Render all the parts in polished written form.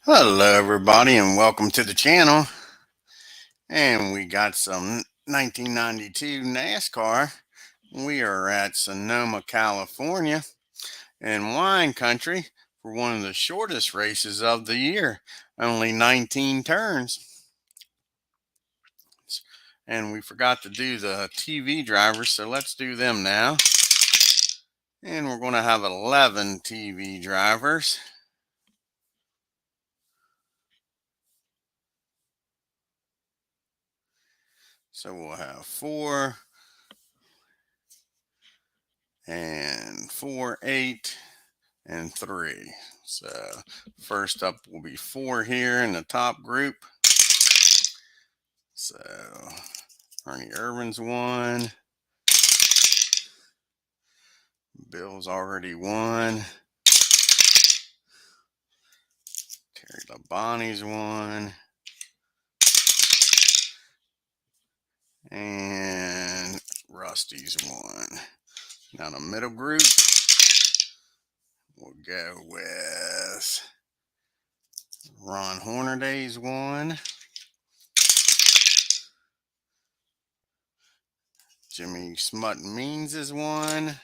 Hello, everybody, and welcome to the channel. And we got some 1992 NASCAR. We are at Sonoma, California, in wine country for one of the shortest races of the year, only 19 turns. And we forgot to do the TV drivers, so let's do them now. And we're going to have 11 TV drivers. So we'll have 4 and 4, 8, and 3. So first up will be 4 here in the top group. So Ernie Irvin's won. Bill's already won. Terry Labonte's won. And Rusty's won. Now the middle group, we'll go with Ron Hornaday's won. Jimmy Smut Means is won.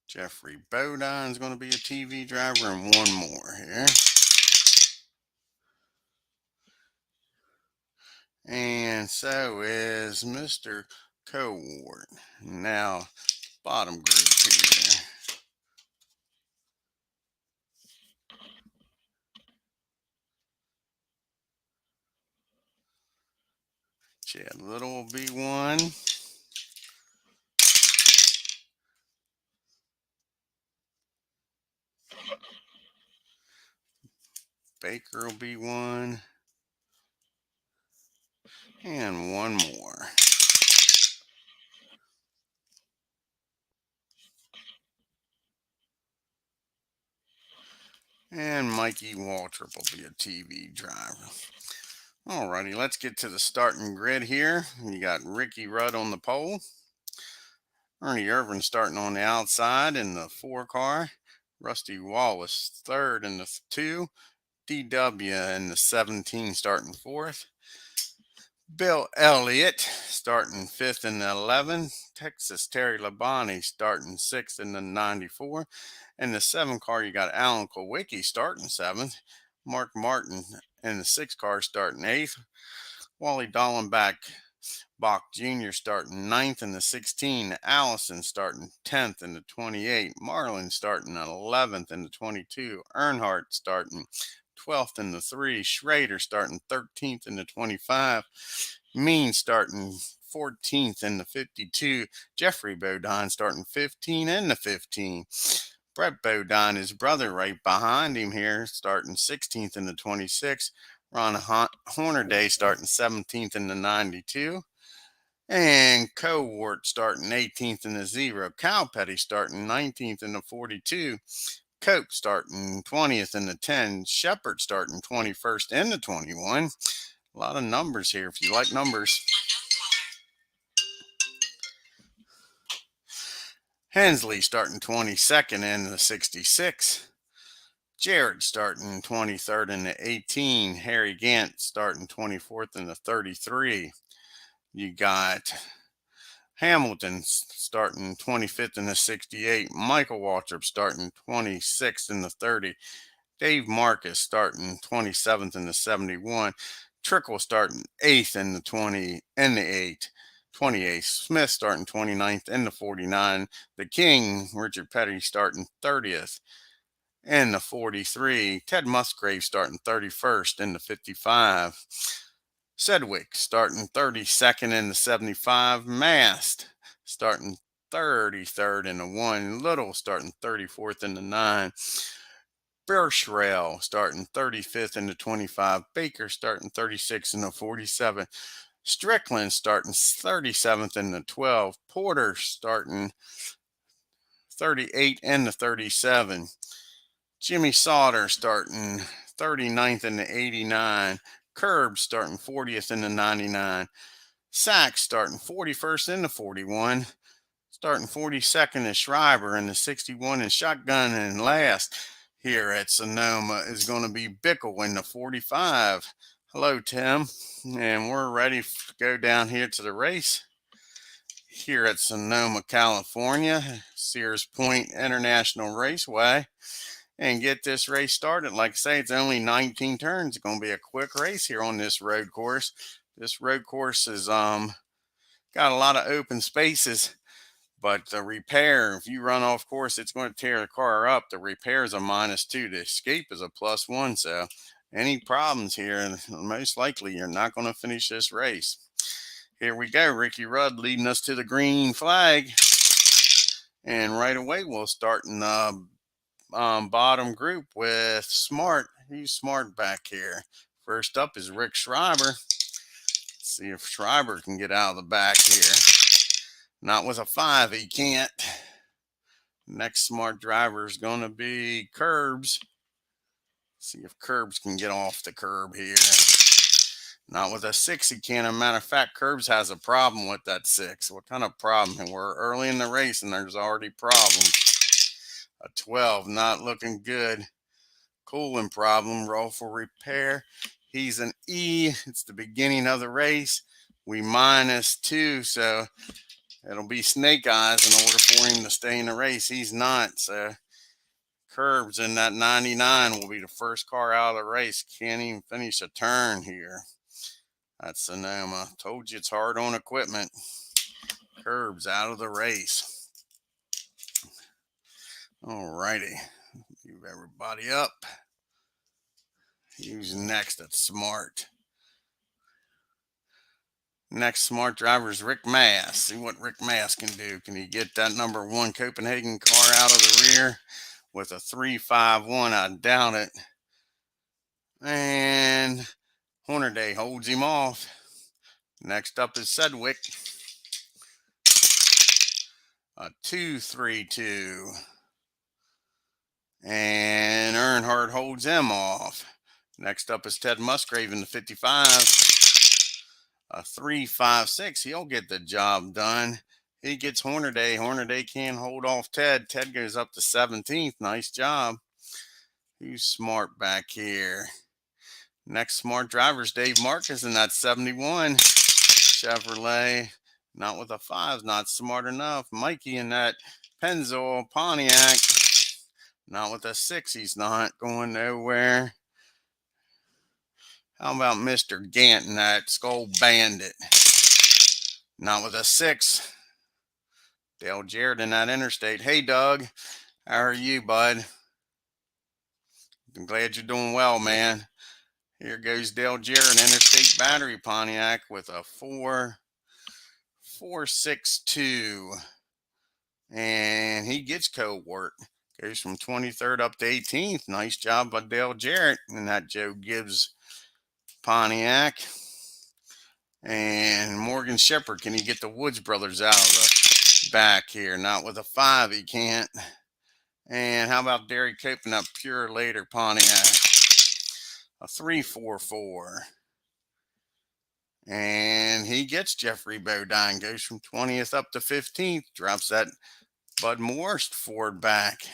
Jeffrey Bodine's going to be a TV driver, and one more here. And so is Mr. Cowart. Now, bottom group here. Chad Little will be one. Baker will be one. And one more. And Mikey Waltrip will be a TV driver. Alrighty, let's get to the starting grid here. You got Ricky Rudd on the pole. Ernie Irvin starting on the outside in the 4 car. Rusty Wallace third in the 2. DW in the 17 starting 4th. Bill Elliott starting 5th in the 11. Texas Terry Labonte starting 6th in the 94. In the 7 car, you got Alan Kulwicki starting 7th. Mark Martin in the 6 car starting 8th. Wally Dallenbach Bach Jr. starting 9th in the 16. Allison starting 10th in the 28. Marlin starting 11th in the 22. Earnhardt starting 12th in the 3. Schrader starting 13th in the 25. Mean starting 14th in the 52. Jeffrey Bodine starting 15 in the 15. Brett Bodine, his brother, right behind him here, starting 16th in the 26. Ron Hornaday starting 17th in the 92. And Cowart starting 18th in the 0. Cal Petty starting 19th in the 42. Cope starting 20th in the 10. Shepard starting 21st in the 21. A lot of numbers here if you like numbers. Hensley starting 22nd in the 66. Jared starting 23rd in the 18. Harry Gant starting 24th in the 33. You got Hamilton starting 25th in the 68. Michael Waltrip starting 26th in the 30. Dave Marcus starting 27th in the 71. Trickle starting 8th in the 20 and the 8. 28th. Smith starting 29th in the 49. The King, Richard Petty, starting 30th in the 43. Ted Musgrave starting 31st in the 55. Sedgwick starting 32nd in the 75. Mast starting 33rd in the 1. Little starting 34th in the 9. Burchrail starting 35th in the 25. Baker starting 36th in the 47. Strickland starting 37th in the 12. Porter starting 38 in the 37. Jimmy Sauter starting 39th in the 89. Curb starting 40th in the 99. Sachs starting 41st in the 41. Starting 42nd is Schreiber, and the 61 is Shotgun, and last here at Sonoma is going to be Bickle in the 45. Hello, Tim, and we're ready to go down here to the race here at Sonoma, California, Sears Point International Raceway, and get this race started. Like I say, it's only 19 turns. It's going to be a quick race here on this road course. This road course is got a lot of open spaces, but the repair, if you run off course, it's going to tear the car up. The repair is a -2. The escape is a +1. So any problems here, most likely you're not going to finish this race. Here we go. Ricky Rudd leading us to the green flag. And right away, we'll start in the bottom group with Smart. He's Smart back here. First up is Rick Schreiber. Let's see if Schreiber can get out of the back here. Not with a 5, he can't. Next Smart driver is going to be Curbs. See if Curbs can get off the curb here. Not with a 6, he can't. As a matter of fact, Curbs has a problem with that 6. What kind of problem? And we're early in the race and there's already problems. A 12, not looking good. Cooling problem, roll for repair. He's an E. It's the beginning of the race. We -2, so it'll be snake eyes in order for him to stay in the race. He's not, so Curbs in that 99 will be the first car out of the race. Can't even finish a turn here. That's Sonoma. Told you it's hard on equipment. Curbs out of the race. All righty. Move everybody up. Who's next? That's Smart. Next Smart driver is Rick Mass. See what Rick Mass can do. Can he get that number 1 Copenhagen car out of the rear with a 3.51? I doubt it. And Hornaday holds him off. Next up is Sedgwick. A 2.32. And Earnhardt holds him off. Next up is Ted Musgrave in the 55. A 3.56. He'll get the job done. He gets Hornaday. Hornaday can't hold off Ted. Ted goes up to 17th. Nice job. Who's Smart back here? Next Smart driver is Dave Marcus in that 71 Chevrolet. Not with a 5. Not smart enough. Mikey in that Pennzoil Pontiac. Not with a 6. He's not going nowhere. How about Mr. Gant in that Skull Bandit? Not with a 6. Dale Jarrett in that Interstate. Hey, Doug. How are you, bud? I'm glad you're doing well, man. Here goes Dale Jarrett, Interstate Battery Pontiac with a 4.62. And he gets co-work. Goes from 23rd up to 18th. Nice job by Dale Jarrett in that Joe Gibbs Pontiac. And Morgan Shepherd, can he get the Woods brothers out of the back here? Not with a 5, he can't. And how about Derry Cope in that Pure Later Pontiac? A 3.44. And he gets Jeffrey Bodine. Goes from 20th up to 15th. Drops that Bud Morris Ford back.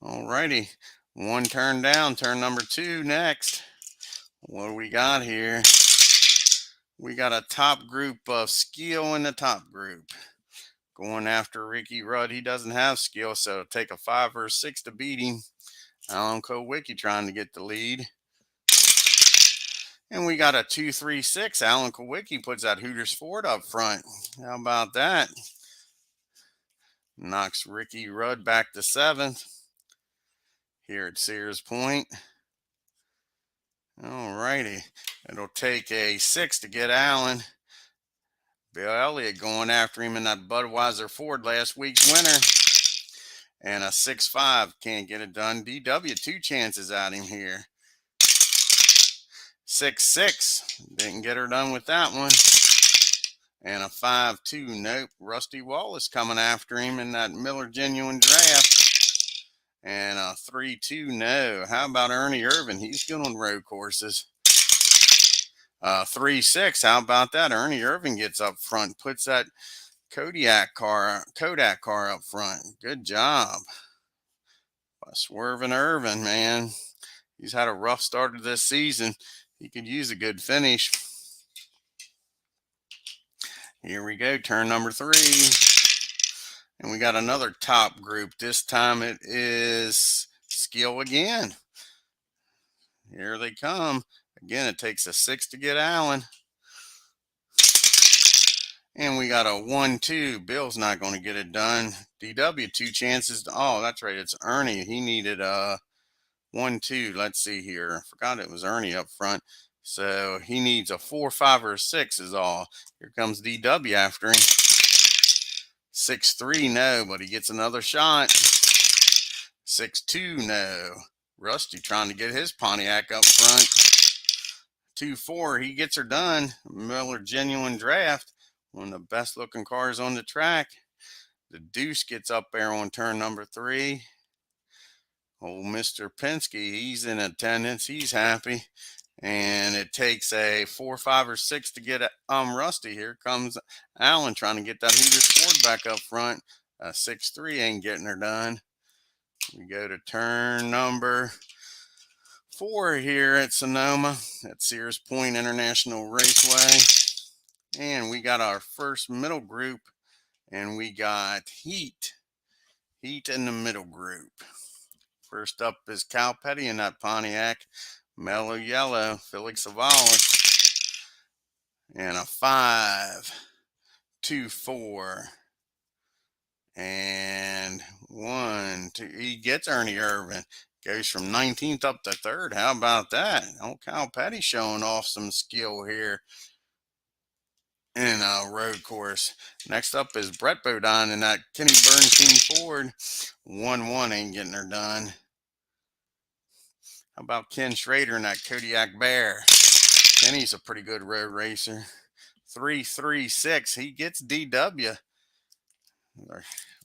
All righty. 1 turn down. Turn number 2 next. What do we got here? We got a top group of skill in the top group. Going after Ricky Rudd. He doesn't have skill, so it'll take a 5 or a 6 to beat him. Alan Kowicki trying to get the lead. And we got a 2.36. Alan Kowicki puts that Hooters Ford up front. How about that? Knocks Ricky Rudd back to 7th here at Sears Point. All righty. It'll take a 6 to get Allen. Bill Elliott going after him in that Budweiser Ford last week's winner. And a 6.5. Can't get it done. DW 2 chances at him here. 6.6. Didn't get her done with that one. And a 5.2. Nope. Rusty Wallace coming after him in that Miller Genuine Draft. And a 3.2. No. How about Ernie Irvin? He's good on road courses. 3.6. How about that? Ernie Irvin gets up front, puts that Kodak car up front. Good job by Swerving Irvin, man. He's had a rough start to this season. He could use a good finish. Here we go, turn number 3. And we got another top group. This time it is skill again. Here they come. Again, it takes a 6 to get Allen. And we got a 1-2. Bill's not going to get it done. DW, 2 chances. Oh, that's right. It's Ernie. He needed a 1-2. Let's see here. I forgot it was Ernie up front. So he needs a 4, 5, or a 6 is all. Here comes DW after him. 6-3, no, but he gets another shot. 6-2, no. Rusty trying to get his Pontiac up front. 2-4, he gets her done. Miller Genuine Draft, one of the best looking cars on the track. The Deuce gets up there on turn number 3. Old Mr. Penske, he's in attendance. He's happy. And it takes a 4, 5, or 6 to get Rusty. Here comes Allen trying to get that heater scored back up front. 6-3 ain't getting her done. We go to turn number 4 here at Sonoma at Sears Point International Raceway. And we got our first middle group, and we got Heat in the middle group. First up is Cal Petty in that Pontiac. Mellow Yellow, Felix Savalas, and a 5, 2, 4, and 1, 2. He gets Ernie Irvin. Goes from 19th up to 3rd. How about that? Old Cal Petty showing off some skill here in a road course. Next up is Brett Bodine in that Kenny Bernstein Ford. 1-1 ain't getting her done. How about Ken Schrader in that Kodiak Bear? Kenny's a pretty good road racer. 3-3-6. He gets DW.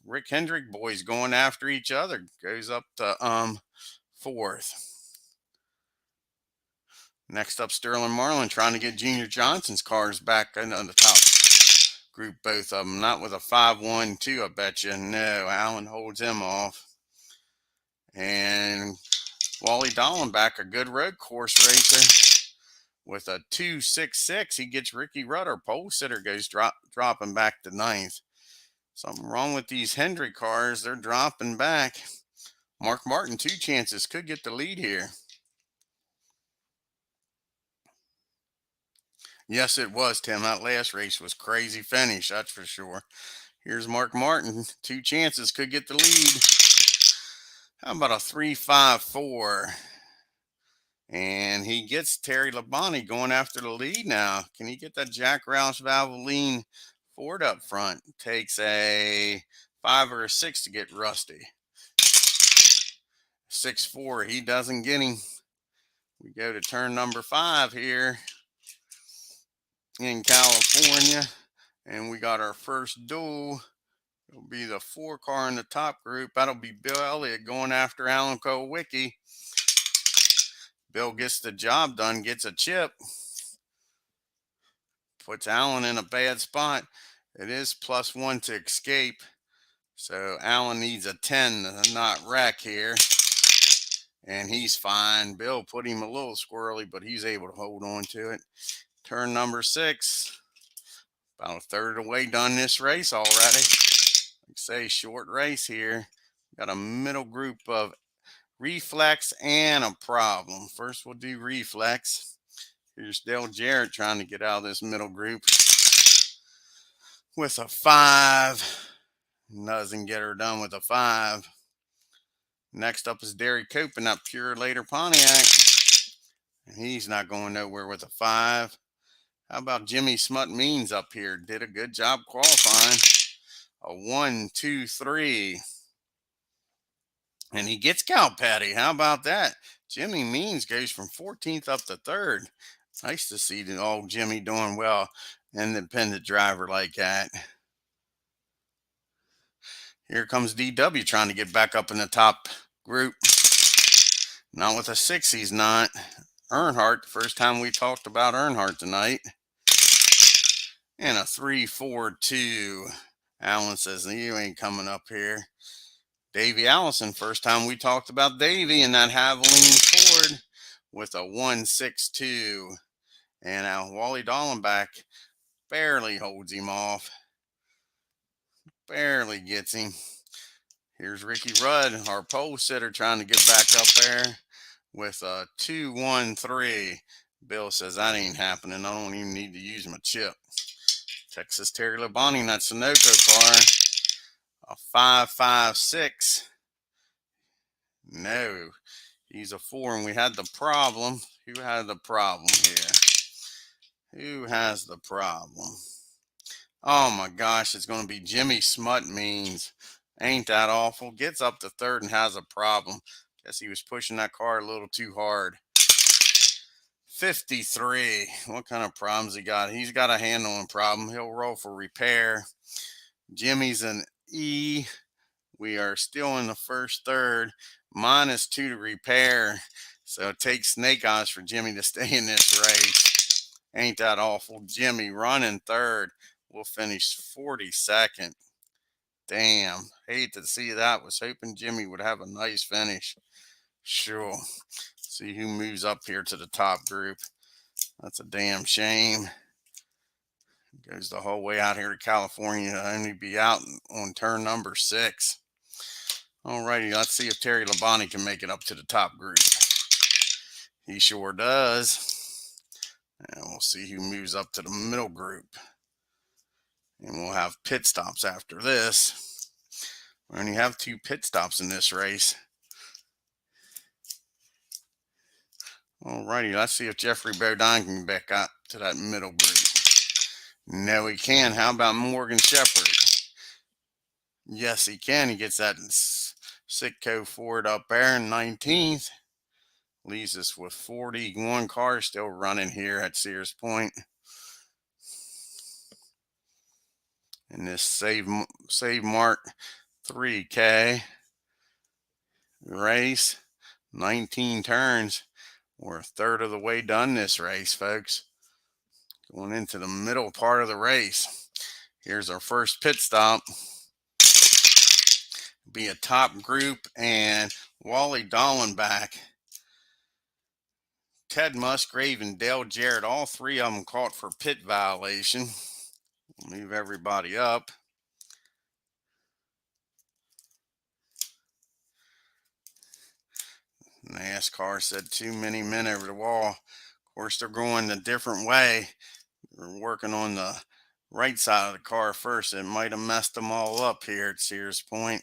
Rick Hendrick boys going after each other. Goes up to 4th. Next up, Sterling Marlin trying to get Junior Johnson's cars back on the top group, both of them. Not with a 5-1-2, I bet you. No, Allen holds him off. And Wally Dallenbach, a good road course racer, with a 2-6-6. He gets Ricky Rutter. Pole sitter goes dropping back to 9th. Something wrong with these Hendrick cars. They're dropping back. Mark Martin, 2 chances. Could get the lead here. Yes, it was, Tim. That last race was crazy finish, that's for sure. Here's Mark Martin. 2 chances. Could get the lead. How about a 3-5-4? And he gets Terry Labonte going after the lead now. Can he get that Jack Roush Valvoline Ford up front? Takes a 5 or a 6 to get Rusty. 6-4. He doesn't get him. We go to turn number 5 here in California. And we got our first duel. It'll be the 4 car in the top group. That'll be Bill Elliott going after Alan Kowicki. Bill gets the job done, gets a chip. Puts Allen in a bad spot. It is +1 to escape. So Allen needs a 10 to not wreck here. And he's fine. Bill put him a little squirrely, but he's able to hold on to it. Turn number 6. About a third of the way done this race already. Like say, short race here. Got a middle group of Reflex and a Problem. First we'll do Reflex. Here's Dale Jarrett trying to get out of this middle group with a 5. Doesn't get her done with a 5. Next up is Derry Cope in that Pure Later Pontiac. And he's not going nowhere with a 5. How about Jimmy Smut Means up here? Did a good job qualifying. A 1, 2, 3. And he gets Cal Petty. How about that? Jimmy Means goes from 14th up to 3rd. Nice to see the old Jimmy doing well. Independent driver like that. Here comes DW trying to get back up in the top group. Not with a 6, he's not. Earnhardt, first time we talked about Earnhardt tonight. And a 3-4-2. Alan says, you ain't coming up here. Davey Allison, first time we talked about Davey in that Haviline Ford with a 162. And now Wally Dallenbach barely holds him off. Barely gets him. Here's Ricky Rudd, our pole sitter, trying to get back up there with a 2-1-3. Bill says that ain't happening. I don't even need to use my chip. Texas Terry Labonte, that Sunoco car, a 5.56. No, he's a 4, and we had the problem. Who had the problem here? Who has the problem? Oh my gosh, it's going to be Jimmy Smut Means. Ain't that awful? Gets up to third and has a problem. Guess he was pushing that car a little too hard. 53. What kind of problems he got? He's got a handling problem. He'll roll for repair. Jimmy's an E. We are still in the first third. -2 to repair. So it takes snake eyes for Jimmy to stay in this race. Ain't that awful? Jimmy running third. We'll finish 42nd. Damn. Hate to see that. Was hoping Jimmy would have a nice finish. Sure. See who moves up here to the top group. That's a damn shame. Goes the whole way out here to California to only be out on turn number 6. Alrighty, let's see if Terry Labonte can make it up to the top group. He sure does. And we'll see who moves up to the middle group. And we'll have pit stops after this. We only have 2 pit stops in this race. Alrighty, let's see if Jeffrey Bodine can back up to that middle group. No, he can. How about Morgan Shepherd? Yes, he can. He gets that Sitco Ford up there in 19th. Leaves us with 41 cars still running here at Sears Point. In this Save MART 3K race, 19 turns. We're a third of the way done this race, folks. Going into the middle part of the race. Here's our first pit stop. Be a top group, and Wally Dallenbach, Ted Musgrave, and Dale Jarrett, all 3 of them caught for pit violation. Move everybody up. NASCAR said too many men over the wall. Of course, they're going a different way. They're working on the right side of the car first. It might have messed them all up here at Sears Point.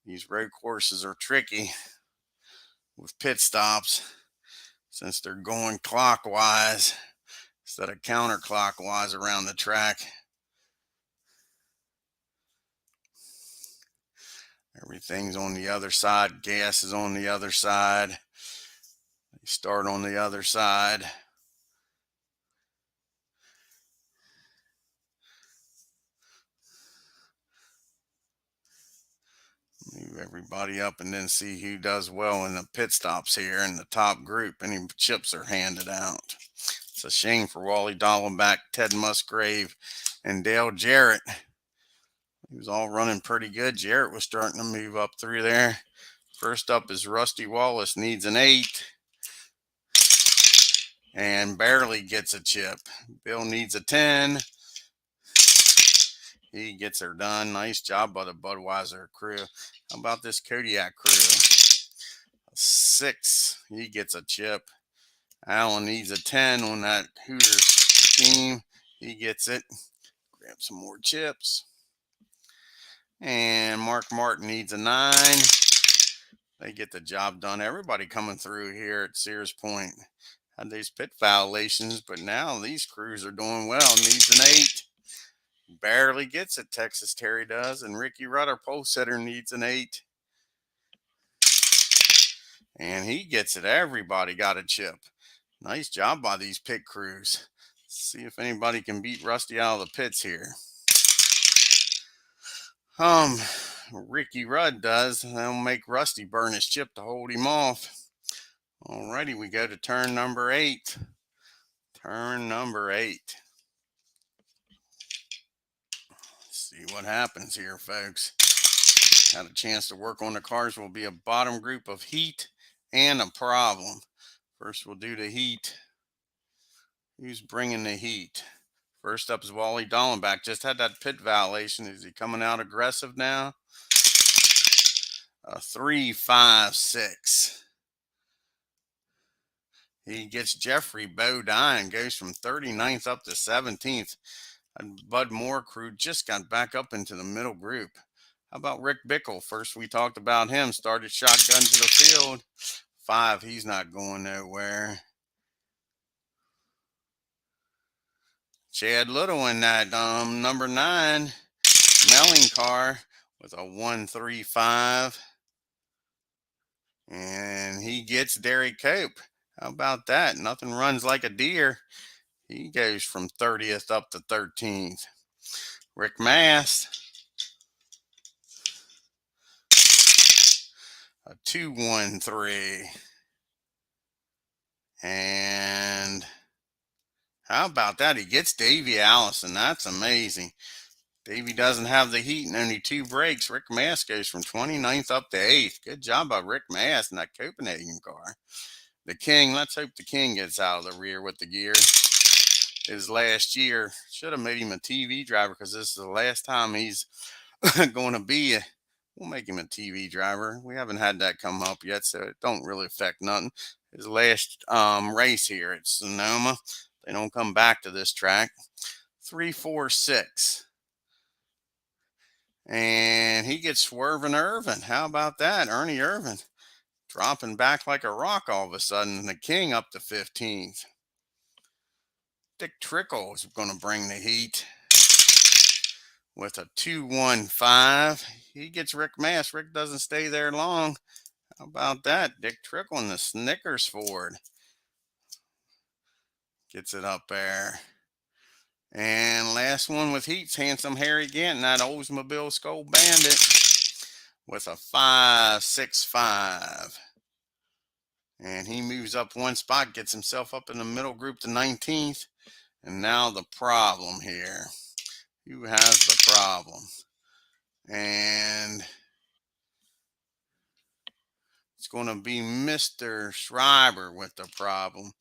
These road courses are tricky with pit stops since they're going clockwise instead of counterclockwise around the track. Everything's on the other side. Gas is on the other side. They start on the other side. Move everybody up and then see who does well in the pit stops here in the top group. Any chips are handed out. It's a shame for Wally Dallenbach, Ted Musgrave, and Dale Jarrett. He was all running pretty good. Jarrett was starting to move up through there. First up is Rusty Wallace, needs an 8. And barely gets a chip. Bill needs a 10. He gets her done. Nice job by the Budweiser crew. How about this Kodiak crew? A 6. He gets a chip. Alan needs a 10 on that Hooters team. He gets it. Grab some more chips. And Mark Martin needs a 9. They get the job done. Everybody coming through here at Sears Point had these pit violations, but now these crews are doing well. Needs an 8. Barely gets it. Texas Terry does. And Ricky Rudd, pole setter, needs an 8. And he gets it. Everybody got a chip. Nice job by these pit crews. Let's see if anybody can beat Rusty out of the pits here. Ricky Rudd does. That'll make Rusty burn his chip to hold him off. Alrighty, we go to turn number 8. Turn number 8. Let's See what happens here, folks. Got a chance to work on the cars. Will be a bottom group of heat and a problem. First, we'll do the heat. Who's bringing the heat? First up is Wally Dallenbach. Just had that pit violation. Is he coming out aggressive now? A 3.56. He gets Jeffrey Bodine, goes from 39th up to 17th. And Bud Moore crew just got back up into the middle group. How about Rick Bickle? First we talked about him. Started shotgun to the field. 5, he's not going nowhere. Chad Little in that number 9 Melling car with a 1.35. And he gets Derek Cope. How about that? Nothing runs like a deer. He goes from 30th up to 13th. Rick Mast, a 2.13. And how about that? He gets Davey Allison. That's amazing. Davey doesn't have the heat and only 2 breaks. Rick Mast goes from 29th up to 8th. Good job by Rick Mast in that Copenhagen car. The King, let's hope the King gets out of the rear with the gear. His last year, should have made him a TV driver because this is the last time he's going to be. We'll make him a TV driver. We haven't had that come up yet, so it don't really affect nothing. His last race here at Sonoma. They don't come back to this track. 3.46. And he gets Swervin' Irvin. How about that? Ernie Irvin dropping back like a rock all of a sudden. The King up to 15th. Dick Trickle is going to bring the heat with a 2.15. He gets Rick Mast. Rick doesn't stay there long. How about that? Dick Trickle in the Snickers Ford gets it up there. And last one with heat's Handsome Harry Ganton, that Oldsmobile Skull Bandit with a 5.65. And he moves up 1 spot, gets himself up in the middle group to 19th. And now the problem here. Who has the problem? And it's going to be Mr. Schreiber with the problem.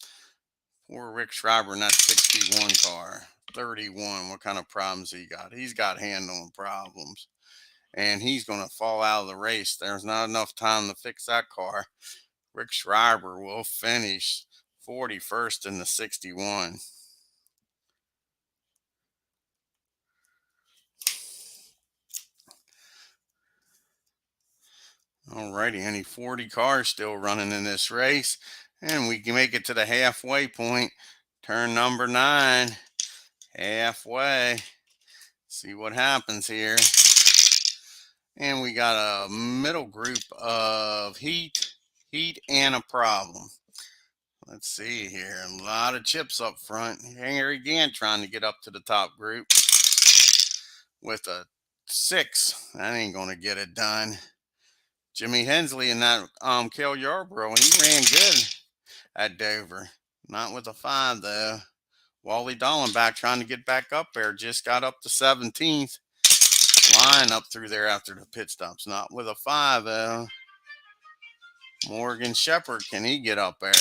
Poor Rick Schreiber in that 61 car. 31. What kind of problems he got? He's got handling problems. And he's going to fall out of the race. There's not enough time to fix that car. Rick Schreiber will finish 41st in the 61. Alrighty, only 40 cars still running in this race. And we can make it to the halfway point. Turn number 9. Halfway. See what happens here. And we got a middle group of heat, and a problem. Let's see here. A lot of chips up front. Harry Gant trying to get up to the top group with a 6. That ain't going to get it done. Jimmy Hensley and that Cale Yarborough, and he ran good at Dover. Not with a 5, though. Wally Dallenbach trying to get back up there. Just got up to 17th. Line up through there after the pit stops. Not with a 5, though. Morgan Shepherd, can he get up there?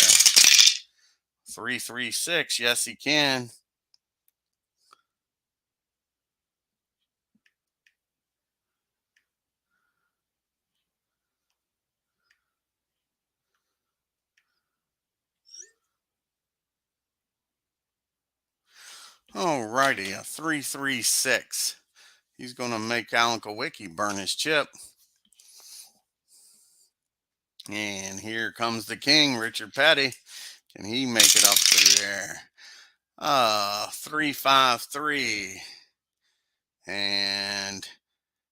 3.36. Yes, he can. Alrighty, a 3.36. He's going to make Alan Kowicki burn his chip. And here comes the King, Richard Petty. Can he make it up through there? 3.53. And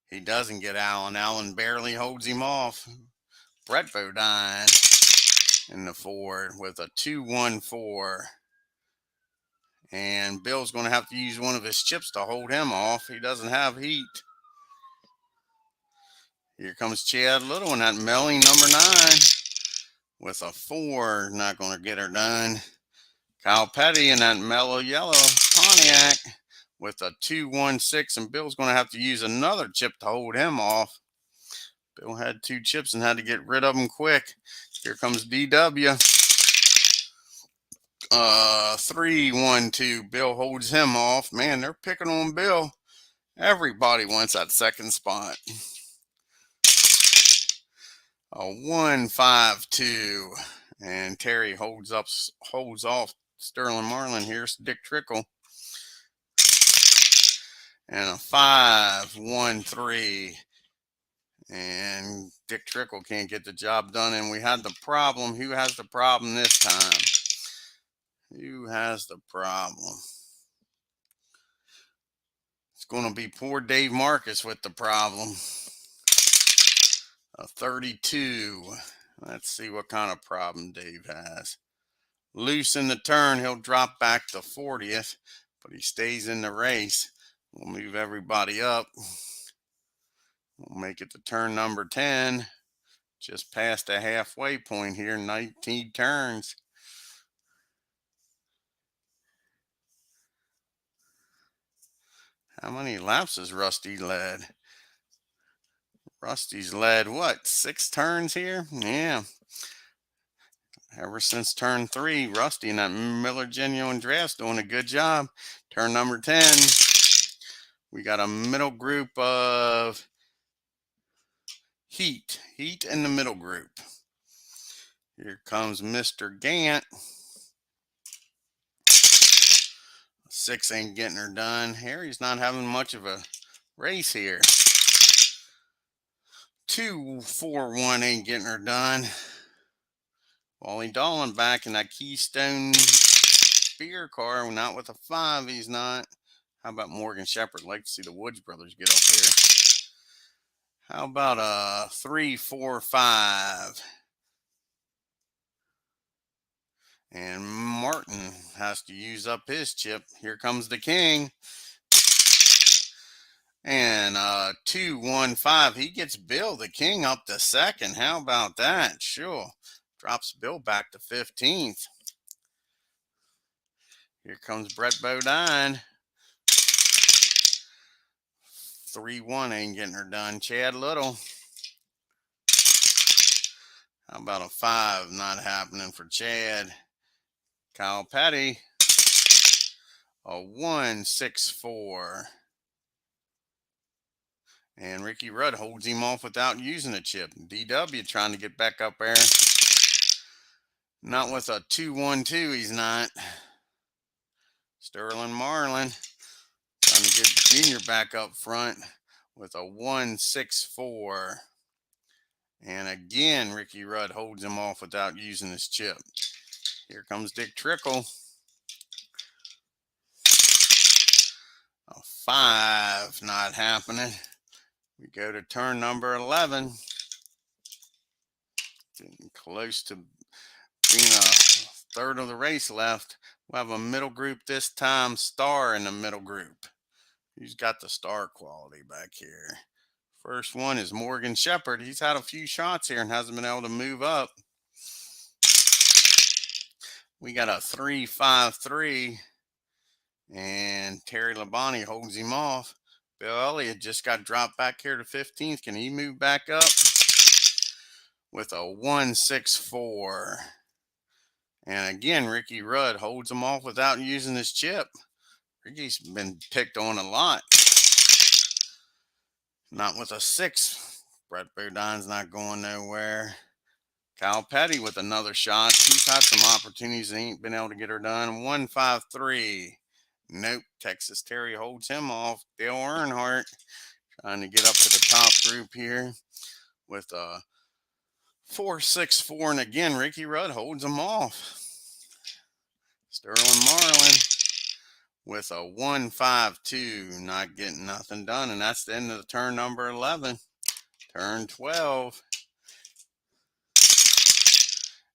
he doesn't get Alan. Alan barely holds him off. Brett Bodine in the Ford with a 2.14. And Bill's going to have to use one of his chips to hold him off. He doesn't have heat. Here comes Chad Little in that Melling number 9 with a 4. Not going to get her done. Kyle Petty in that mellow yellow Pontiac with a 2-1-6, and Bill's going to have to use another chip to hold him off. Bill had 2 chips and had to get rid of them quick. Here comes DW. 3-1-2. Bill holds him off. Man, they're picking on Bill. Everybody wants that second spot. A 1-5-2. And Terry holds off Sterling Marlin. Here's Dick Trickle. And a 5-1-3. And Dick Trickle can't get the job done. And we had the problem. Who has the problem this time? Who has the problem? It's going to be poor Dave Marcus with the problem. A 32. Let's see what kind of problem Dave has. Loose in the turn, he'll drop back to 40th, but he stays in the race. We'll move everybody up. We'll make it to turn number 10. Just past the halfway point here, 19 turns. How many laps has Rusty led? Rusty's led, what, 6 turns here? Yeah. Ever since turn 3, Rusty and that Miller Genuine Draft's doing a good job. Turn number 10. We got a middle group of Heat in the middle group. Here comes Mr. Gant. 6 ain't getting her done. Harry's not having much of a race here. 2-4-1 ain't getting her done. Wally Dolan back in that Keystone beer car. Not with a 5, he's not. How about Morgan Shepherd? Like to see the Woods brothers get up here. How about a 3-4-5? And Martin has to use up his chip. Here comes the King. And 2-1-5. He gets Bill the King up to second. How about that? Sure. Drops Bill back to 15th. Here comes Brett Bodine. 3-1 ain't getting her done. Chad Little. How about a 5? Not happening for Chad. Kyle Petty. A 1-6-4. And Ricky Rudd holds him off without using a chip. DW trying to get back up there. Not with a 2-1-2, he's not. Sterling Marlin trying to get Junior back up front with a 1-6-4. And again, Ricky Rudd holds him off without using his chip. Here comes Dick Trickle. A 5, not happening. We go to turn number 11. Getting close to being a third of the race left. We'll have a middle group this time. Star in the middle group. Who's got the star quality back here? First one is Morgan Shepherd. He's had a few shots here and hasn't been able to move up. We got a 3-5-3. And Terry Labonte holds him off. Bill Elliott just got dropped back here to 15th. Can he move back up? With a 1-6-4. And again, Ricky Rudd holds him off without using his chip. Ricky's been picked on a lot. Not with a 6. Brett Bodine's not going nowhere. Kyle Petty with another shot. He's had some opportunities and ain't been able to get her done. 1-5-3. Nope. Texas Terry holds him off. Dale Earnhardt trying to get up to the top group here with a 4-6-4. And again, Ricky Rudd holds him off. Sterling Marlin with a 1-5-2. Not getting nothing done. And that's the end of the turn number 11. Turn 12.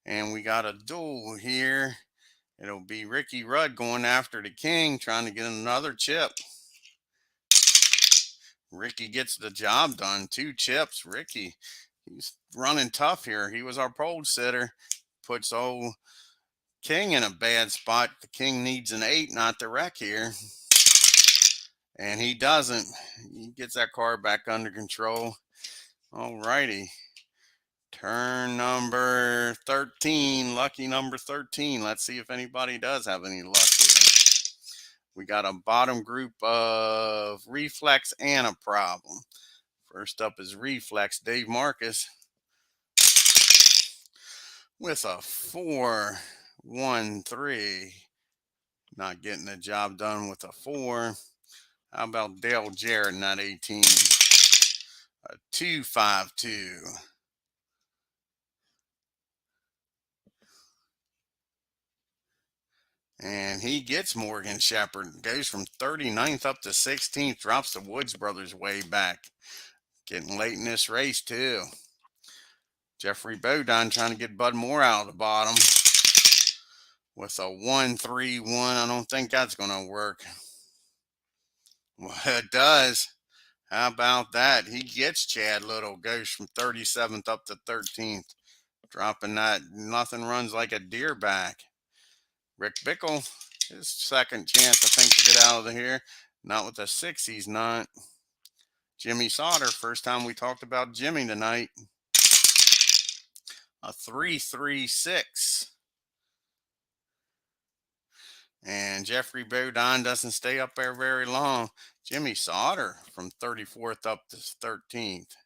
And we got a duel here. It'll be Ricky Rudd going after the King, trying to get another chip. Ricky gets the job done. 2 chips. Ricky, he's running tough here. He was our pole sitter. Puts old King in a bad spot. The King needs an 8, not the wreck here. And he doesn't. He gets that car back under control. All righty. Turn number 13, lucky number 13. Let's see if anybody does have any luck here. We got a bottom group of reflex and a problem. First up is reflex, Dave Marcus with a 4, 1, 3. Not getting the job done with a 4. How about Dale Jarrett in that 18? A 2, 5, 2. And he gets Morgan Shepherd. Goes from 39th up to 16th. Drops the Woods brothers way back. Getting late in this race, too. Jeffrey Bodine trying to get Bud Moore out of the bottom with a 1, 3, 1. I don't think that's going to work. Well, it does. How about that? He gets Chad Little. Goes from 37th up to 13th. Dropping that. Nothing runs like a deer back. Rick Bickle, his second chance, I think, to get out of here. Not with a 6, he's not. Jimmy Sauter, first time we talked about Jimmy tonight. A 3, 3, 6. And Jeffrey Bodine doesn't stay up there very long. Jimmy Sauter from 34th up to 13th.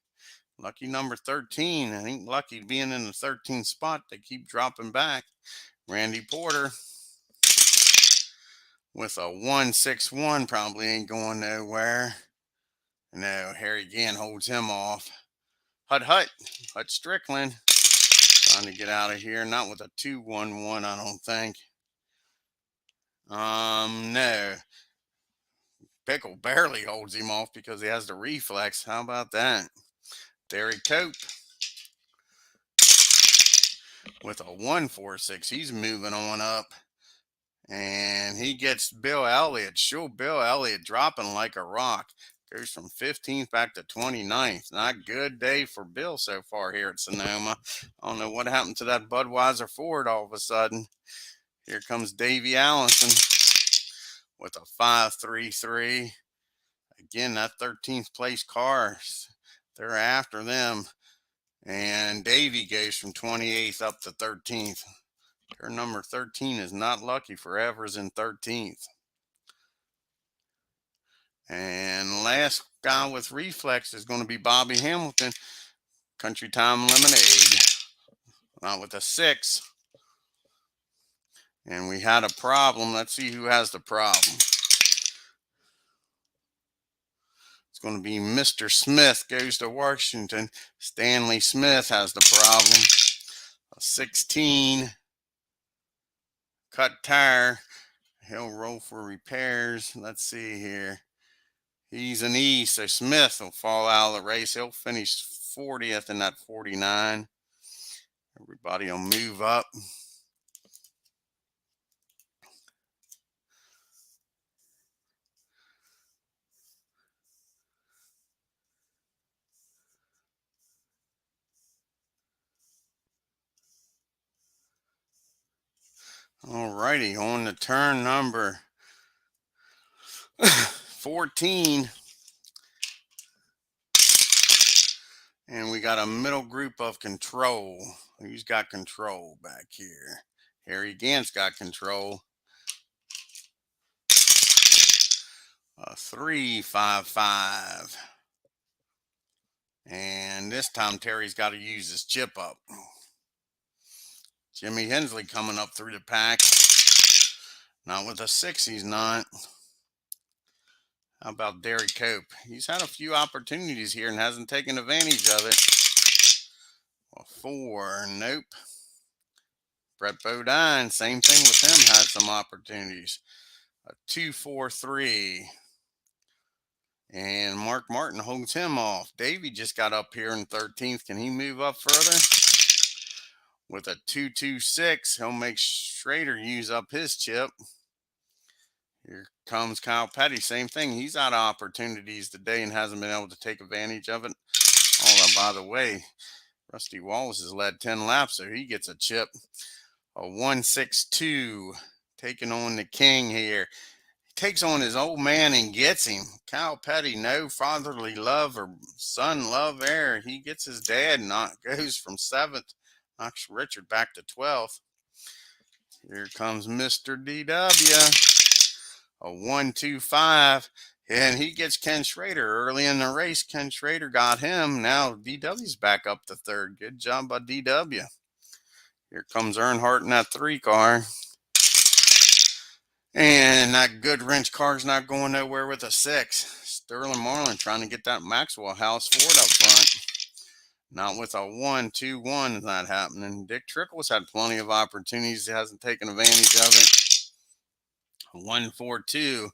Lucky number 13. I think lucky being in the 13th spot. They keep dropping back. Randy Porter with a 1, 6, 1. Probably ain't going nowhere. No, Harry Gann holds him off. Hut Strickland trying to get out of here. Not with a 2, 1, 1, I don't think. No. Pickle barely holds him off because he has the reflex. How about that? Derek Cope with a 1, 4, 6. He's moving on up. And he gets Bill Elliott. Sure, Bill Elliott dropping like a rock. Goes from 15th back to 29th. Not a good day for Bill so far here at Sonoma. I don't know what happened to that Budweiser Ford all of a sudden. Here comes Davey Allison with a 5, 3, 3. Again, that 13th place car, they're after them. And Davey goes from 28th up to 13th. Turn number 13 is not lucky for Evers in 13th. And last guy with reflex is going to be Bobby Hamilton. Country Time Lemonade. Not with a 6. And we had a problem. Let's see who has the problem. It's going to be Mr. Smith. Goes to Washington. Stanley Smith has the problem. A 16. Cut tire. He'll roll for repairs. Let's see here. He's an E, so Smith will fall out of the race. He'll finish 40th in that 49. Everybody will move up. All righty, on to turn number 14. And we got a middle group of control. Who's got control back here? Harry Gant's got control. 3, 5, 5. And this time Terry's got to use his chip up. Jimmy Hensley coming up through the pack. Not with a 6, he's not. How about Derek Cope? He's had a few opportunities here and hasn't taken advantage of it. A 4, nope. Brett Bodine, same thing with him, had some opportunities. A 2, 4, 3. And Mark Martin holds him off. Davey just got up here in 13th. Can he move up further? With a 2, 2, 6, he'll make Schrader use up his chip. Here comes Kyle Petty. Same thing. He's out of opportunities today and hasn't been able to take advantage of it. Oh, by the way, Rusty Wallace has led 10 laps, so he gets a chip. A 1, 6, 2. Taking on the king here. takes on his old man and gets him. Cal Petty, no fatherly love or son love there. He gets his dad, goes from 7th, knocks Richard back to 12th. Here comes Mr. DW, a 1-2-5, and he gets Ken Schrader early in the race. Ken Schrader got him. Now DW's back up to 3rd. Good job by DW. Here comes Earnhardt in that 3 car. And that good wrench car's not going nowhere with a 6. Sterling Marlin trying to get that Maxwell House Ford up front. Not with a 1-2-1 is not happening. Dick Trickle's had plenty of opportunities. He hasn't taken advantage of it. 1-4-2.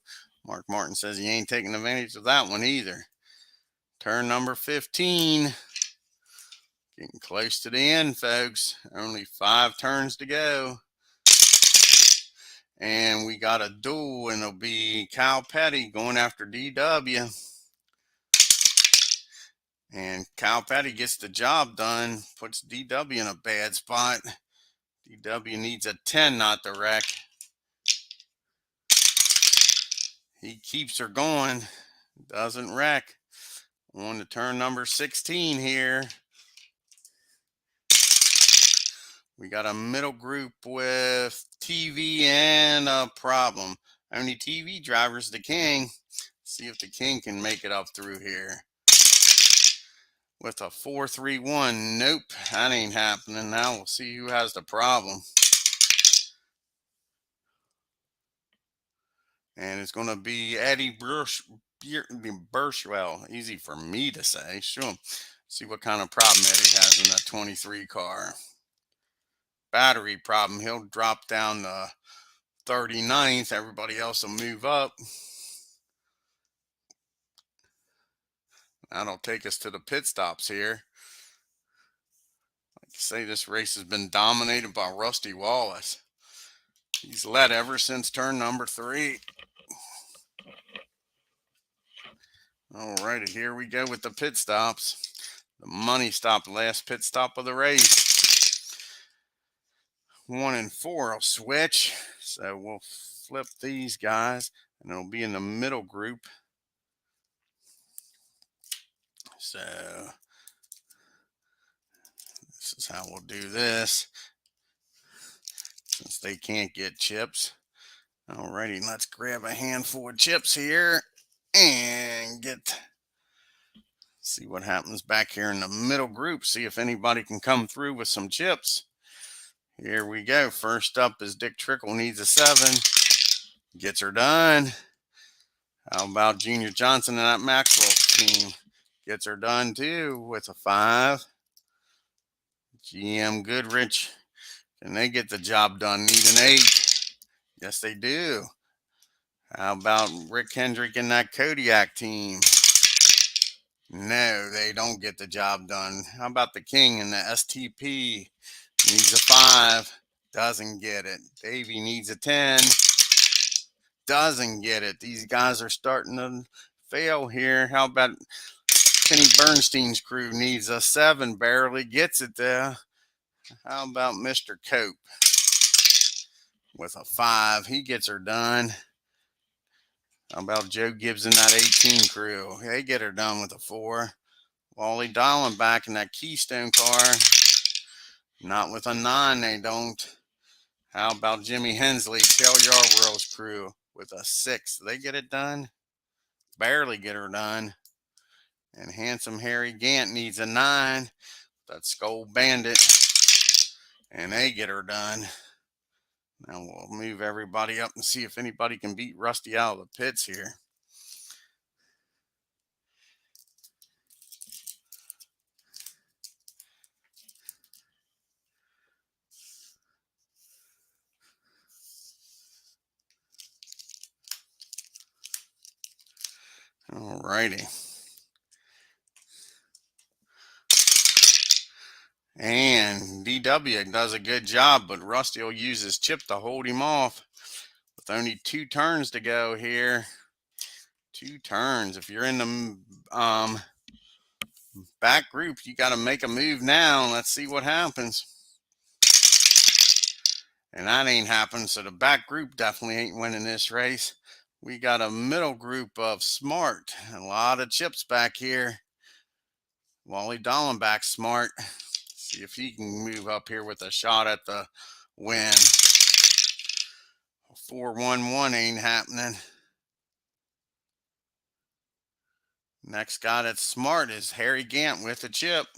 Mark Martin says he ain't taking advantage of that one either. Turn number 15. Getting close to the end, folks. Only 5 turns to go. And we got a duel, and it'll be Cal Petty going after DW. And Cal Petty gets the job done, puts DW in a bad spot. DW needs a 10 not to wreck. He keeps her going, doesn't wreck. On to turn number 16 here. We got a middle group with TV and a problem. Only TV driver's the king. See if the king can make it up through here. With a 4-3-1. Nope, that ain't happening. Now we'll see who has the problem. And it's going to be Eddie Burchwell. Easy for me to say. Sure. See what kind of problem Eddie has in that 23 car. Battery problem. He'll drop down to 39th. Everybody else will move up. That'll take us to the pit stops here. Like I say, this race has been dominated by Rusty Wallace. He's led ever since turn number 3. All righty, here we go with the pit stops. The money stop, last pit stop of the race. 1 and 4 will switch. So we'll flip these guys, and it'll be in the middle group. So this is how we'll do this, since they can't get chips. Alrighty, let's grab a handful of chips here and see what happens back here in the middle group. See if anybody can come through with some chips. Here we go. First up is Dick Trickle, needs a 7. Gets her done. How about Junior Johnson and that Maxwell team? Gets her done too with a 5. GM Goodrich, can they get the job done? Need an 8. Yes, they do. How about Rick Hendrick and that Kodiak team? No, they don't get the job done. How about the King and the STP? Needs a 5. Doesn't get it. Davey needs a 10. Doesn't get it. These guys are starting to fail here. How about Kenny Bernstein's crew? Needs a 7. Barely gets it there. How about Mr. Cope with a 5? He gets her done. How about Joe Gibbs and that 18 crew? They get her done with a 4. Wally Dallenbach in that Keystone car. Not with a 9, they don't. How about Jimmy Hensley, Dale Yarborough's crew with a 6? They get it done. Barely get her done. And Handsome Harry Gant needs a 9. That Skull Bandit. And they get her done. Now we'll move everybody up and see if anybody can beat Rusty out of the pits here. All righty. And DW does a good job, but Rusty will use his chip to hold him off with only 2 turns to go here. 2 turns. If you're in the back group, you got to make a move now. Let's see what happens. And that ain't happened, so the back group definitely ain't winning this race. we got a middle group of Smart. A lot of chips back here. Wally Dallenbach Smart. See if he can move up here with a shot at the win. 4-1-1 ain't happening. Next guy that's Smart is Harry Gant with a chip.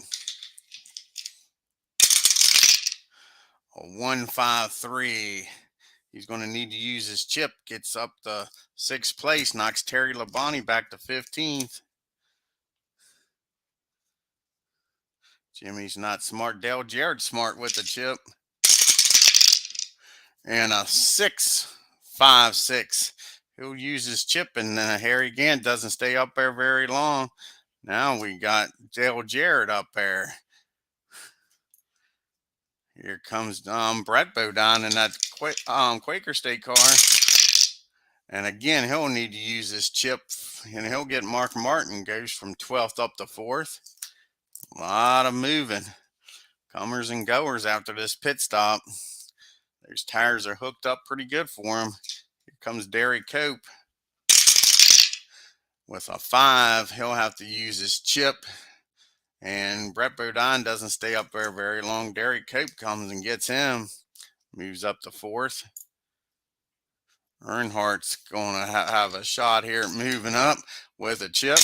A 1-5-3. He's going to need to use his chip. Gets up to 6th place. Knocks Terry Labonte back to 15th. Jimmy's not Smart. Dale Jarrett Smart with the chip. And a 6-5-6. He'll use his chip, and then Harry Gant doesn't stay up there very long. Now we got Dale Jarrett up there. Here comes Brett Bodine in that Quaker State car. And again, he'll need to use his chip, and he'll get Mark Martin. Goes from 12th up to 4th. A lot of moving. Comers and goers after this pit stop. Those tires are hooked up pretty good for him. Here comes Derry Cope. With a 5, he'll have to use his chip. And Brett Bodine doesn't stay up there very long. Derry Cope comes and gets him. Moves up to 4th. Earnhardt's going to have a shot here moving up with a chip.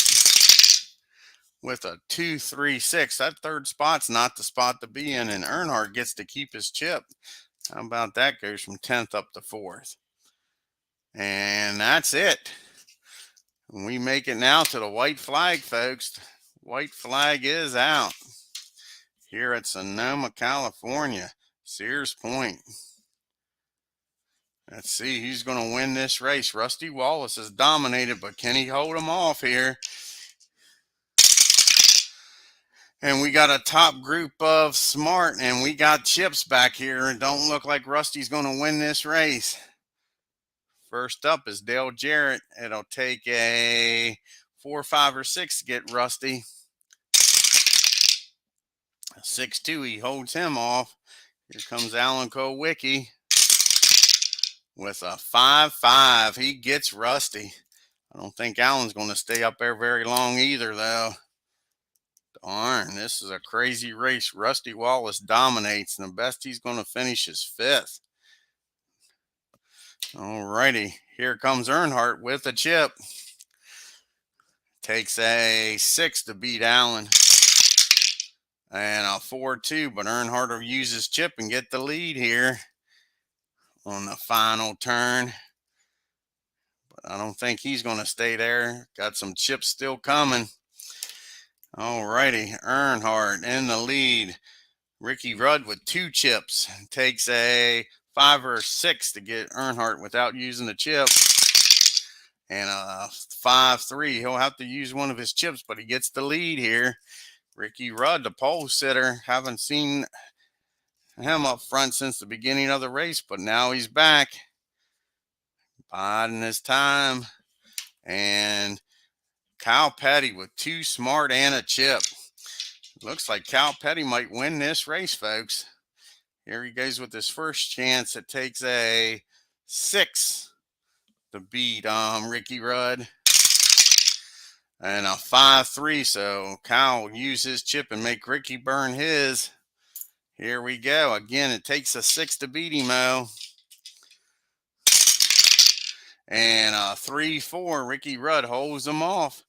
With a 2-3-6. That 3rd spot's not the spot to be in, and Earnhardt gets to keep his chip. How about that? Goes from 10th up to 4th. And that's it. We make it now to the white flag, folks. White flag is out here at Sonoma, California. Sears Point. Let's see who's going to win this race. Rusty Wallace is dominated, but can he hold him off here? And we got a top group of Smart, and we got chips back here. It don't look like Rusty's going to win this race. First up is Dale Jarrett. It'll take a 4, 5, or 6 to get Rusty. 6-2, he holds him off. Here comes Alan Kowicki with a 5-5. He gets Rusty. I don't think Alan's going to stay up there very long either, though. Darn, this is a crazy race. Rusty Wallace dominates, and the best he's going to finish is 5th. All righty, here comes Earnhardt with a chip. Takes a 6 to beat Allen. And a 4-2, but Earnhardt will use his chip and get the lead here on the final turn. But I don't think he's going to stay there. Got some chips still coming. All righty, Earnhardt in the lead. Ricky Rudd with 2 chips. Takes a 5 or 6 to get Earnhardt without using the chip. And a 5-3. He'll have to use one of his chips, but he gets the lead here. Ricky Rudd, the pole sitter. Haven't seen him up front since the beginning of the race, but now he's back. Biding his time. And Kyle Petty with 2 Smart and a chip. Looks like Kyle Petty might win this race, folks. Here he goes with his first chance. It takes a 6 to beat Ricky Rudd. And a 5-3. So Kyle will use his chip and make Ricky burn his. Here we go. Again, it takes a 6 to beat him, though. And a 3-4. Ricky Rudd holds him off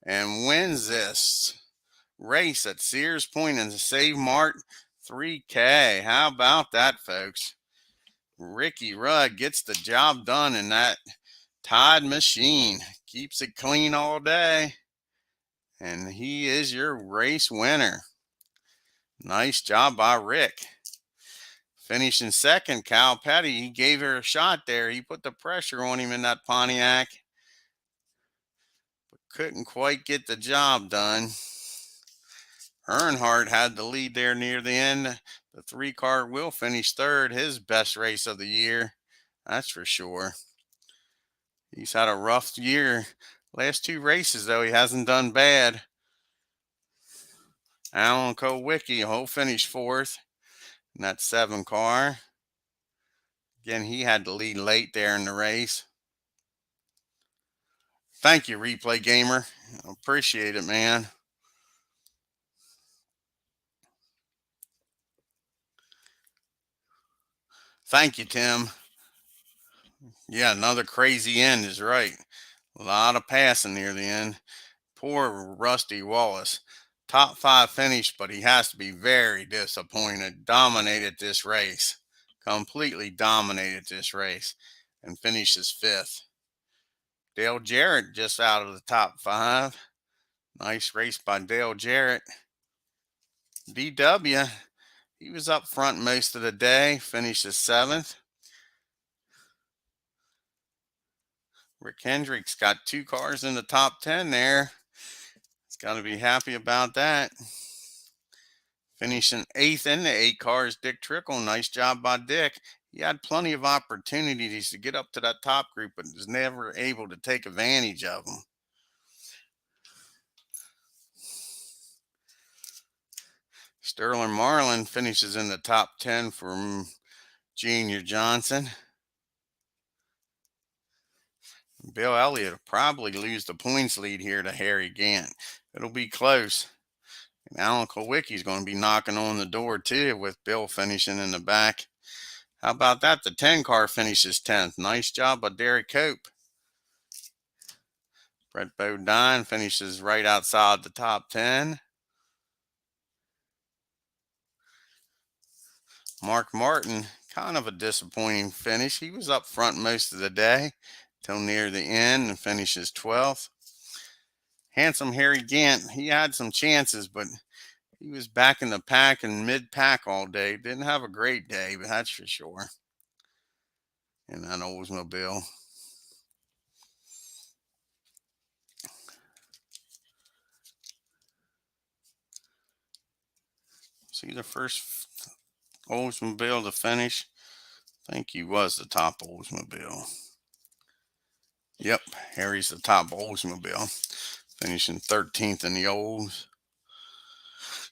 and wins this race at Sears Point in the Save Mart 3K. How about that, folks? Ricky Rudd gets the job done in that Tide machine. Keeps it clean all day. And he is your race winner. Nice job by Rick. Finishing second, Kyle Petty. He gave her a shot there. He put the pressure on him in that Pontiac. But couldn't quite get the job done. Earnhardt had the lead there near the end. The 3-car will finish third. His best race of the year. That's for sure. He's had a rough year. Last 2 races, though, he hasn't done bad. Alan Kowicki, he'll finish 4th in that 7-car. Again, he had the lead late there in the race. Thank you, Replay Gamer. Appreciate it, man. Thank you, Tim. Yeah, another crazy end is right. A lot of passing near the end. Poor Rusty Wallace. Top five finish, but he has to be very disappointed. Dominated this race. Completely dominated this race. And finishes fifth. Dale Jarrett just out of the top five. Nice race by Dale Jarrett. DW, he was up front most of the day. Finishes seventh. Rick Hendricks got two cars in the top 10 there. He's got to be happy about that. Finishing eighth in the eight cars, Dick Trickle. Nice job by Dick. He had plenty of opportunities to get up to that top group, but was never able to take advantage of them. Sterling Marlin finishes in the top 10 for Junior Johnson. Bill Elliott will probably lose the points lead here to Harry Gant. It'll be close. And Alan Kulwicki's going to be knocking on the door too, with Bill finishing in the back. How about that? The 10 car finishes 10th. Nice job by Derek Cope. Brett Bodine finishes right outside the top 10. Mark Martin, kind of a disappointing finish. He was up front most of the day till near the end and finishes 12th. Handsome Harry Gant, he had some chances, but he was back in the pack and mid-pack all day. Didn't have a great day, but that's for sure. In that Oldsmobile. See the first Oldsmobile to finish? I think he was the top Oldsmobile. Yep, Harry's the top Oldsmobile. Finishing 13th in the Olds.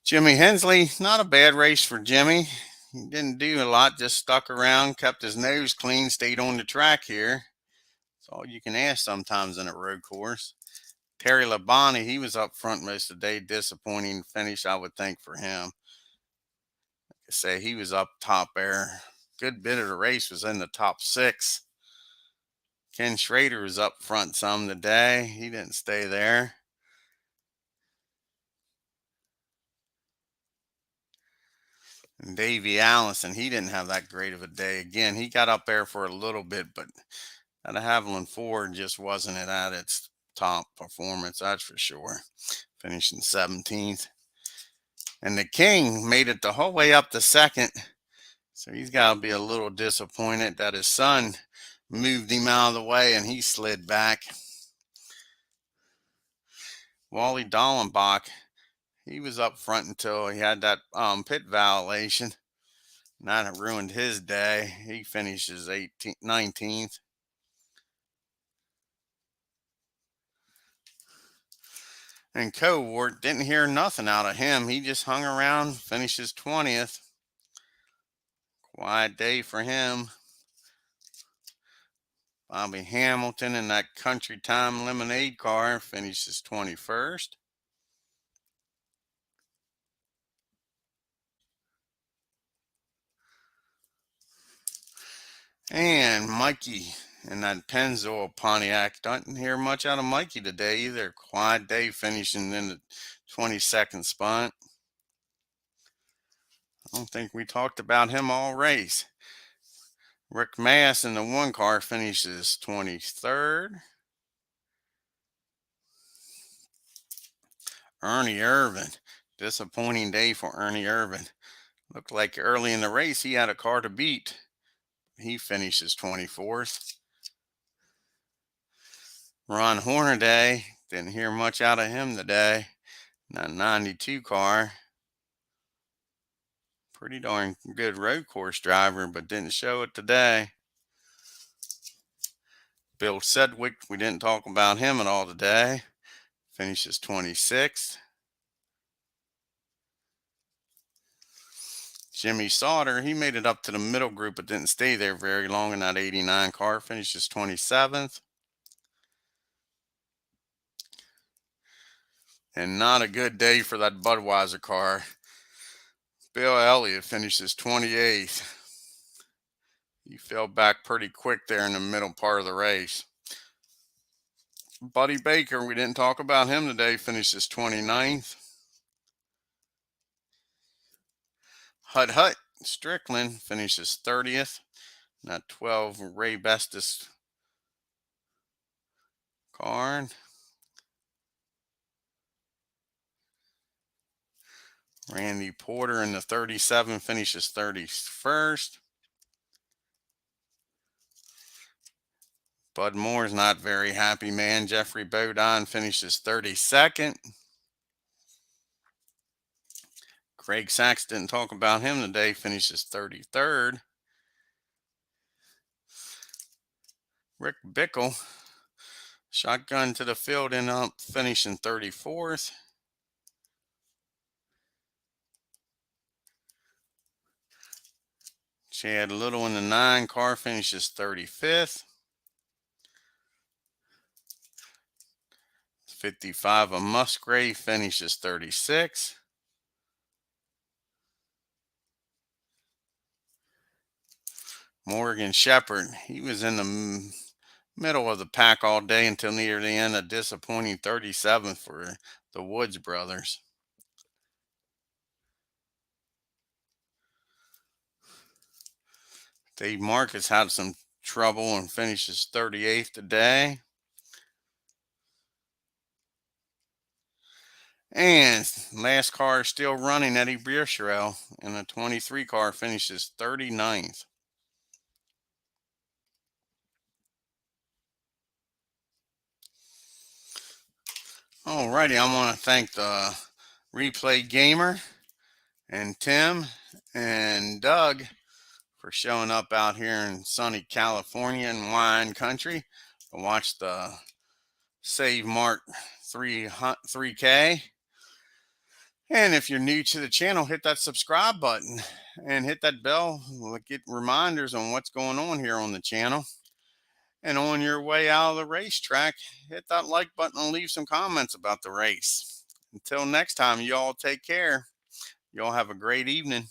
Jimmy Hensley, not a bad race for Jimmy. He didn't do a lot, just stuck around, kept his nose clean, stayed on the track here. That's all you can ask sometimes in a road course. Terry Labonte, he was up front most of the day. Disappointing finish, I would think, for him. Like I say, he was up top there. Good bit of the race was in the top 6. Ken Schrader was up front some today. He didn't stay there. And Davey Allison, he didn't have that great of a day. Again, he got up there for a little bit, but that Haviland Ford just wasn't at its top performance, that's for sure. Finishing 17th. And the King made it the whole way up to second. So he's got to be a little disappointed that his son moved him out of the way and he slid back. Wally Dallenbach, he was up front until he had that pit violation. And that ruined his day. He finishes 19th. And Cowart, didn't hear nothing out of him. He just hung around, finishes 20th. Quiet day for him. Bobby Hamilton in that Country Time Lemonade car finishes 21st. And Mikey in that Pennzoil Pontiac. Don't hear much out of Mikey today either. Quiet day, finishing in the 22nd spot. I don't think we talked about him all race. Rick Mass in the one car finishes 23rd. Ernie Irvin. Disappointing day for Ernie Irvin. Looked like early in the race he had a car to beat. He finishes 24th. Ron Hornaday, didn't hear much out of him today. That 92 car. Pretty darn good road course driver, but didn't show it today. Bill Sedgwick, we didn't talk about him at all today. Finishes 26th. Jimmy Sauter, he made it up to the middle group, but didn't stay there very long in that 89 car. Finishes 27th. And not a good day for that Budweiser car. Bill Elliott finishes 28th. He fell back pretty quick there in the middle part of the race. Buddy Baker, we didn't talk about him today, finishes 29th. Hut Strickland finishes 30th. That 12 Ray Bestis car. Randy Porter in the 37 finishes 31st. Bud Moore's not very happy, man. Jeffrey Bodine finishes 32nd. Craig Sachs, didn't talk about him today, finishes 33rd. Rick Bickle, shotgun to the field and up, finishing 34th. Chad Little in the 9 car finishes 35th. 55 of Musgrave finishes 36. Morgan Shepherd, he was in the middle of the pack all day until near the end, a disappointing 37th for the Woods brothers. Dave Marcus had some trouble and finishes 38th today. And last car still running, Eddie Bierschrell in a 23 car finishes 39th. Alrighty, I want to thank the Replay Gamer and Tim and Doug for showing up out here in sunny California and wine country to watch the Save MART 3K. And if you're new to the channel, hit that subscribe button and hit that bell to get reminders on what's going on here on the channel. And on your way out of the racetrack, hit that like button and leave some comments about the race. Until next time, you all take care. You all have a great evening.